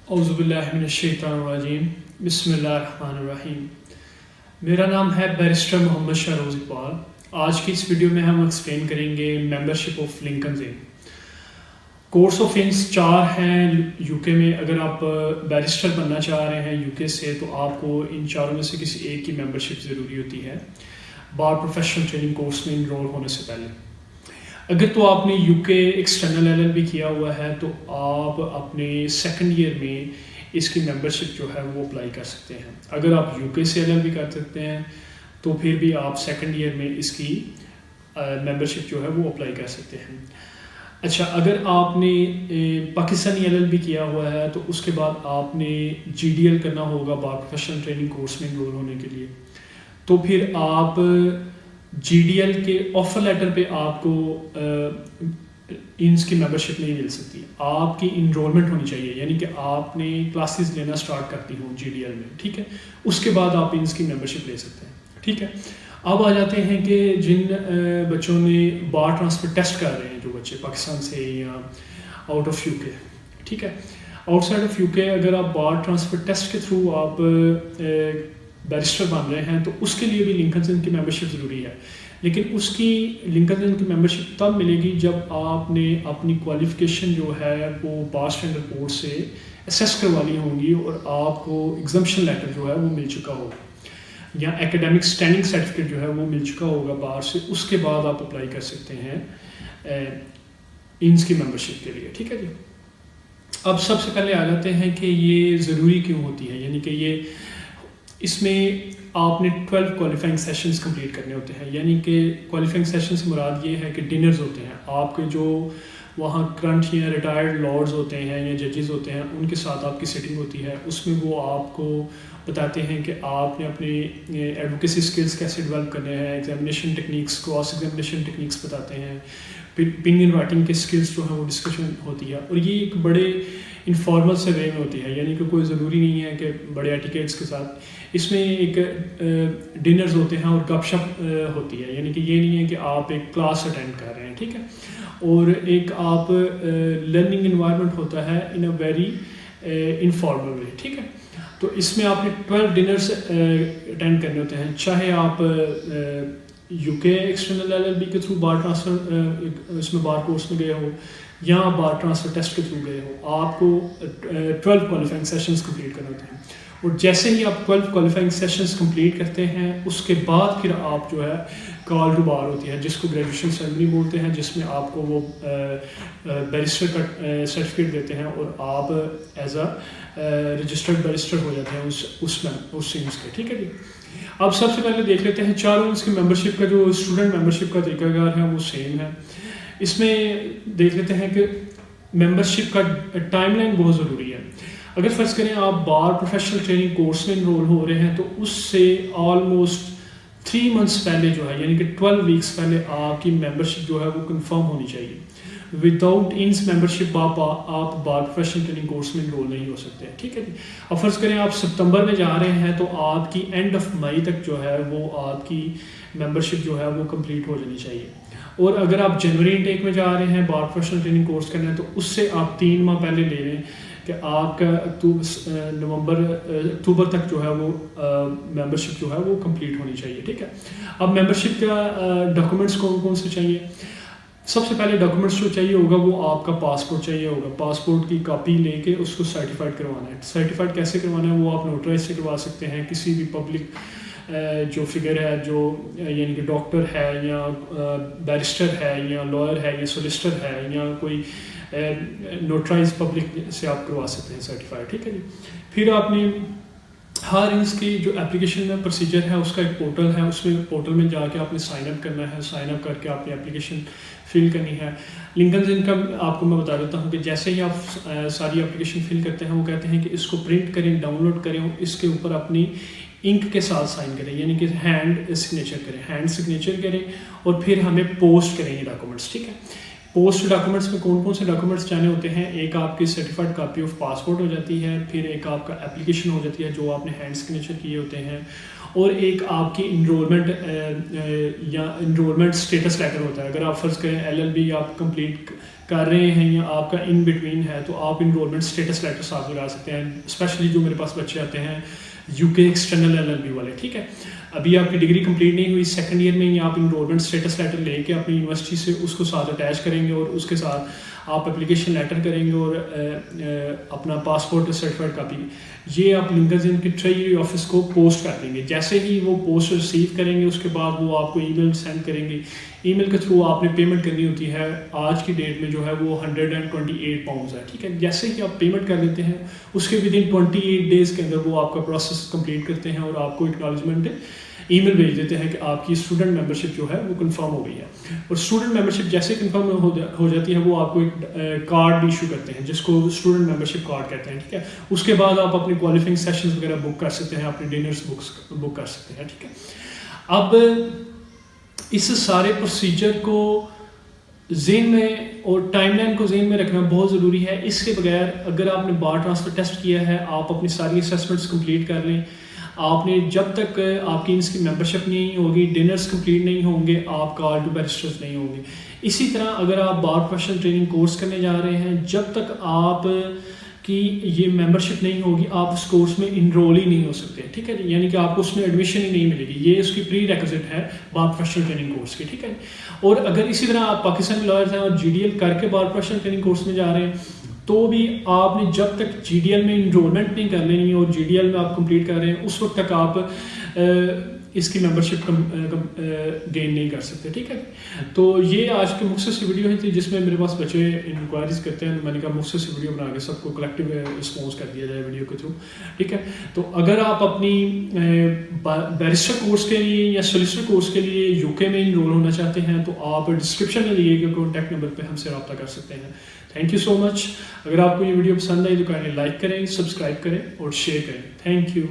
اعوذ باللہ من الشیطان الرجیم بسم اللہ الرحمن الرحیم۔ میرا نام ہے بیرسٹر محمد شہروز اقبال۔ آج کی اس ویڈیو میں ہم ایکسپلین کریں گے membership of Lincoln's Inn. Course of Inns 4 ہیں یو کے میں۔ اگر آپ بیرسٹر بننا چاہ رہے ہیں یو کے سے تو آپ کو ان چاروں میں سے کسی ایک کی ممبرشپ ضروری ہوتی ہے بار پروفیشنل ٹریننگ کورس میں انرول ہونے سے پہلے۔ اگر تو آپ نے یو کے ایکسٹرنل ایل ایل بی کیا ہوا ہے تو آپ اپنے سیکنڈ ایئر میں اس کی ممبرشپ جو ہے وہ اپلائی کر سکتے ہیں۔ اگر آپ یو کے سے ایل ایل بی کر سکتے ہیں تو پھر بھی آپ سیکنڈ ایئر میں اس کی ممبرشپ جو ہے وہ اپلائی کر سکتے ہیں۔ اچھا، اگر آپ نے پاکستانی ایل ایل بی کیا ہوا ہے تو اس کے بعد آپ نے جی ڈی ایل کرنا ہوگا بار پروفیشنل ٹریننگ کورس میں انرول ہونے کے لیے، تو پھر آپ جی ڈی ایل کے آفر لیٹر پہ آپ کو انس کی ممبرشپ نہیں مل سکتی۔ آپ کی انرولمنٹ ہونی چاہیے، یعنی کہ آپ نے کلاسز لینا سٹارٹ کرتی ہوں جی ڈی ایل میں، ٹھیک ہے، اس کے بعد آپ انس کی ممبرشپ لے سکتے ہیں، ٹھیک ہے۔ اب آ جاتے ہیں کہ جن بچوں نے بار ٹرانسفر ٹیسٹ کر رہے ہیں، جو بچے پاکستان سے یا آؤٹ آف یو کے، ٹھیک ہے، آؤٹ سائڈ آف یو کے، اگر آپ بار ٹرانسفر ٹیسٹ کے تھرو آپ بیرسٹر بن رہے ہیں تو اس کے لیے بھی لنکنز ان کی ممبرشپ ضروری ہے، لیکن اس کی لنکنز ان کی ممبرشپ تب ملے گی جب آپ نے اپنی کوالیفیکیشن جو ہے وہ بار اسٹینڈرڈ بورڈ سے اسیس کروا لی ہوں گی اور آپ کو ایگزمپشن لیٹر جو ہے وہ مل چکا ہوگا یا ایکیڈیمک اسٹینڈنگ سرٹیفکیٹ جو ہے وہ مل چکا ہوگا بار سے۔ اس کے بعد آپ اپلائی کر سکتے ہیں انس کی ممبرشپ کے لیے، ٹھیک ہے جی۔ اب سب سے پہلے آ جاتے ہیں کہ یہ ضروری کیوں ہوتی ہے، یعنی کہ اس میں آپ نے 12 کوالیفائنگ سیشنز کمپلیٹ کرنے ہوتے ہیں، یعنی کہ کوالیفائنگ سیشن سے مراد یہ ہے کہ ڈنرز ہوتے ہیں آپ کے، جو وہاں کرنٹ یا ریٹائرڈ لارڈز ہوتے ہیں یا ججز ہوتے ہیں، ان کے ساتھ آپ کی سیٹنگ ہوتی ہے۔ اس میں وہ آپ کو بتاتے ہیں کہ آپ نے اپنی ایڈوکیسی اسکلس کیسے ڈیولپ کرنے ہیں، examination techniques, cross examination techniques بتاتے ہیں، opinion رائٹنگ کے اسکلس جو ہیں وہ ڈسکشن ہوتی ہے، اور یہ ایک بڑے انفارمل سے وے میں ہوتی ہے، یعنی کہ کوئی ضروری نہیں ہے کہ بڑے ایٹیکیٹس کے ساتھ۔ اس میں ایک ڈنرز ہوتے ہیں اور گپ شپ ہوتی ہے، یعنی کہ یہ نہیں ہے کہ آپ ایک کلاس اٹینڈ کر رہے ہیں، ٹھیک ہے، اور ایک آپ لرننگ انوائرمنٹ ہوتا ہے ان اے ویری انفارمل وے، ٹھیک ہے۔ تو اس میں آپ نے 12 ڈنرز اٹینڈ کرنے ہوتے ہیں، چاہے آپ یو کے ایکسٹرنل ایل ایل بی کے تھرو بار ٹرانسفر اس میں بار کورس میں گئے ہو یا بار ٹرانسفر ٹیسٹ کے تھرو گئے ہو، آپ کو 12 کوالیفائنگ سیشنز کمپلیٹ کرنے ہوتے ہیں، اور جیسے ہی آپ 12 کوالیفائنگ سیشنز کمپلیٹ کرتے ہیں اس کے بعد پھر آپ جو ہے کال ٹو بار ہوتی ہے، جس کو گریجویشن سیرمنی بولتے ہیں، جس میں آپ کو وہ بیرسٹر کا سرٹیفکیٹ دیتے ہیں اور آپ ایز اے رجسٹرڈ بیرسٹر ہو جاتے ہیں اس انس کے، ٹھیک ہے جی۔ اب سب سے پہلے دیکھ لیتے ہیں چاروں انس کی ممبرشپ کا جو اسٹوڈنٹ ممبرشپ کا طریقہ کار ہے وہ سیم ہے۔ اس میں دیکھ لیتے ہیں کہ ممبرشپ کا ٹائم لائن بہت ضروری ہے۔ اگر فرض کریں آپ بار پروفیشنل ٹریننگ کورس میں انرول ہو رہے ہیں تو اس سے آلموسٹ 3 منتھس پہلے جو ہے، یعنی کہ 12 ویکس پہلے آپ کی ممبرشپ جو ہے وہ کنفرم ہونی چاہیے۔ وداؤٹ انس ممبرشپ آپ بار پروفیشنل ٹریننگ کورس میں انرول نہیں ہو سکتے، ٹھیک ہے جی۔ اب فرض کریں آپ ستمبر میں جا رہے ہیں تو آپ کی اینڈ آف مئی تک جو ہے وہ آپ کی ممبرشپ جو ہے وہ کمپلیٹ ہو جانی چاہیے، اور اگر آپ جنوری انٹیک میں جا رہے ہیں بار پروفیشنل ٹریننگ کورس کرنا ہے تو اس سے آپ 3 ماہ پہلے لے لیں کہ آپ کا اکتوبر تک جو ہے وہ ممبرشپ جو ہے وہ کمپلیٹ ہونی چاہیے، ٹھیک ہے۔ اب ممبرشپ کا ڈاکومنٹس کون کون سے چاہیے؟ سب سے پہلے ڈاکومنٹس جو چاہیے ہوگا وہ آپ کا پاسپورٹ چاہیے ہوگا، پاسپورٹ کی کاپی لے کے اس کو سرٹیفائڈ کروانا ہے۔ سرٹیفائڈ کیسے کروانا ہے وہ آپ نوٹرائز سے کروا سکتے ہیں، کسی بھی پبلک جو فگر ہے، جو یعنی کہ ڈاکٹر ہے یا بیرسٹر ہے یا لائر ہے یا سولیسٹر ہے یا کوئی نوٹرائز پبلک سے آپ کروا سکتے ہیں سرٹیفائڈ، ٹھیک ہے جی۔ پھر آپ نے ہر انس کی جو اپلیکیشن میں پروسیجر ہے اس کا ایک پورٹل ہے، اس میں پورٹل میں جا کے آپ نے سائن اپ کرنا ہے، سائن اپ کر کے آپ نے اپلیکیشن فل کرنی ہے۔ لنکنز ان کا آپ کو میں بتا دیتا ہوں کہ جیسے ہی آپ ساری اپلیکیشن فل کرتے ہیں وہ کہتے ہیں کہ اس کو پرنٹ کریں، ڈاؤن لوڈ کریں، اس کے اوپر اپنی انک کے ساتھ سائن کریں، یعنی کہ ہینڈ سگنیچر کریں اور پھر ہمیں پوسٹ کریں یہ ڈاکومنٹس، ٹھیک ہے۔ پوسٹ ڈاکومنٹس میں کون کون سے ڈاکومنٹس چاہنے ہوتے ہیں؟ ایک آپ کی سرٹیفائڈ کاپی آف پاسپورٹ ہو جاتی ہے، پھر ایک آپ کا اپلیکیشن ہو جاتی ہے جو آپ نے ہینڈ سگنیچر کیے ہوتے ہیں، اور ایک آپ کی انرولمنٹ یا انرولمنٹ اسٹیٹس لیٹر ہوتا ہے. اگر آپ فرض کریں LLB آپ کمپلیٹ کر رہے ہیں یا آپ کا ان بٹوین ہے تو آپ انرولمنٹ اسٹیٹس لیٹر ساتھ لگا سکتے ہیں، اسپیشلی جو میرے پاس بچے آتے ہیں UK ایکسٹرنل LLB والے. ٹھیک ہے، ابھی آپ کی ڈگری کمپلیٹ نہیں ہوئی، سیکنڈ ایئر میں ہی آپ انرولمنٹ اسٹیٹس لیٹر لے کے اپنی یونیورسٹی سے اس کو ساتھ اٹیچ کریں گے، اور اس کے ساتھ آپ اپلیکیشن لیٹر کریں گے اور اپنا پاسپورٹ سرٹیفائڈ کاپی یہ آپ لنکنز ان کے ٹریجری آفس کو پوسٹ کر دیں گے. جیسے ہی وہ پوسٹ ریسیو کریں گے اس کے بعد وہ آپ کو ای میل سینڈ کریں گے. ای میل کے تھرو آپ نے پیمنٹ کرنی ہوتی ہے، آج کی ڈیٹ میں جو ہے وہ 128 پاؤنڈز ہے. ٹھیک ہے، جیسے ہی آپ پیمنٹ کر لیتے ہیں اس کے ودن 28 ڈیز کے اندر وہ آپ کا پروسیس کمپلیٹ کرتے ہیں اور آپ کو اکنالجمنٹ ای میل بھیج دیتے ہیں کہ آپ کی اسٹوڈنٹ ممبرشپ جو ہے وہ کنفرم ہو گئی ہے. اور اسٹوڈنٹ ممبرشپ جیسے کنفرم ہو جاتی ہے وہ آپ کو ایک کارڈ بھی ایشو کرتے ہیں جس کو اسٹوڈنٹ ممبرشپ کارڈ کہتے ہیں. ٹھیک ہے، اس کے بعد آپ اپنی کوالیفائنگ سیشنز وغیرہ بک کر سکتے ہیں، اپنے ڈنرس بک کر سکتے ہیں. ٹھیک ہے، اب اس سارے پروسیجر کو ذہن میں اور ٹائم لائن کو ذہن میں رکھنا بہت ضروری ہے. اس کے بغیر اگر آپ نے بار ٹرانسفر ٹیسٹ کیا ہے، آپ اپنی ساری اسیسمنٹس کمپلیٹ کر لیں، آپ نے جب تک آپ کی اس کی ممبرشپ نہیں ہوگی، ڈنرس کمپلیٹ نہیں ہوں گے، آپ کال ٹو بیرسٹرز نہیں ہوں گے. اسی طرح اگر آپ بار پروفیشنل ٹریننگ کورس کرنے جا رہے ہیں، جب تک آپ کی یہ ممبرشپ نہیں ہوگی آپ اس کورس میں انرول ہی نہیں ہو سکتے. ٹھیک ہے جی، یعنی کہ آپ کو اس میں ایڈمیشن ہی نہیں ملے گی. یہ اس کی پری ریکوزٹ ہے بار پروفیشنل ٹریننگ کورس کی. ٹھیک ہے، اور اگر اسی طرح آپ پاکستان میں لائرز ہیں اور GDL کر کے بار پروفیشنل ٹریننگ کورس میں جا رہے ہیں تو بھی آپ نے جب تک GDL میں انرولمنٹ نہیں کر لینی اور GDL میں آپ کمپلیٹ کر رہے ہیں اس وقت تک آپ اس کی ممبرشپ گین نہیں کر سکتے. ٹھیک ہے، تو یہ آج کی مختصر سی ویڈیو تھی جس میں میرے پاس بچے انکوائریز کرتے ہیں. میں نے کہا مختصر سی ویڈیو بنا کے سب کو کلیکٹیو رسپانس کر دیا جائے ویڈیو کے تھرو. ٹھیک ہے، تو اگر آپ اپنی بیرسٹر کورس کے لیے یا سولیسٹر کورس کے لیے UK میں انرول ہونا چاہتے ہیں تو آپ ڈسکرپشن میں دیے گئے کانٹیکٹ نمبر پہ ہم سے رابطہ کر سکتے ہیں. تھینک یو سو مچ. اگر آپ کو یہ ویڈیو پسند آئی تو کائنڈلی لائک کریں، سبسکرائب کریں اور شیئر کریں. Thank you.